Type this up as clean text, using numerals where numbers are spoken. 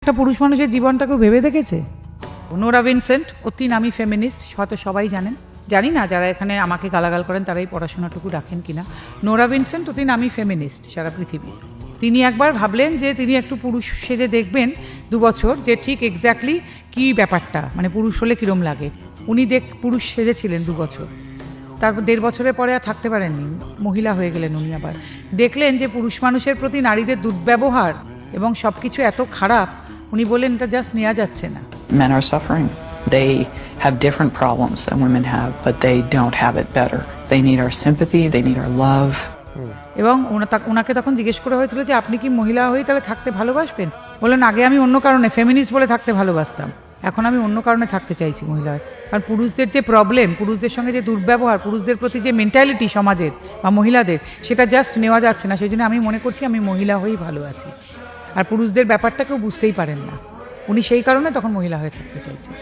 একটা পুরুষ মানুষের জীবনটাকেও ভেবে দেখেছে? নোরা ভিনসেন্ট অতি নামী ফেমিনিস্ট, হয়তো সবাই জানেন, জানি না যারা এখানে আমাকে গালাগাল করেন তারাই পড়াশোনাটুকু রাখেন কিনা। নোরা ভিনসেন্ট অতি নামী ফেমিনিস্ট সারা পৃথিবী। তিনি একবার ভাবলেন যে তিনি একটু পুরুষ সেজে দেখবেন 2 বছর, যে ঠিক এক্স্যাক্টলি কী ব্যাপারটা, মানে পুরুষ হলে কীরম লাগে। উনি পুরুষ সেজেছিলেন 2 বছর, তারপর 1.5 বছরের পরে আর থাকতে পারেননি, মহিলা হয়ে গেলেন উনি। আবার দেখলেন যে পুরুষ মানুষের প্রতি নারীদের দুর্ব্যবহার এবং সব কিছু এত খারাপ, উনি বললেন এটা জাস্ট নেওয়া যাচ্ছে না। Men are suffering. They have different problems than women have, but they don't have it better. They need our sympathy, they need our love. এবং ওনাকে তখন জিজ্ঞেস করা হয়েছিল যে আপনি কি মহিলা হয়ে তাহলে থাকতে ভালোবাসবেন? বললেন আগে আমি অন্য কারণে, ফেমিনিস্ট বলে থাকতে ভালোবাসতাম, এখন আমি অন্য কারণে থাকতে চাইছি মহিলা হয়ে। কারণ পুরুষদের যে প্রবলেম, পুরুষদের সঙ্গে যে দুর্ব্যবহার, পুরুষদের প্রতি যে মেন্টালিটি সমাজের বা মহিলাদের, সেটা জাস্ট নেওয়া যাচ্ছে না। সেই জন্য আমি মনে করছি আমি মহিলা হয়েই ভালো আছি। আর পুরুষদের ব্যাপারটা কেউ বুঝতেই পারেন না, উনি সেই কারণে তখন মহিলা হয়ে থাকতে চাইছেন।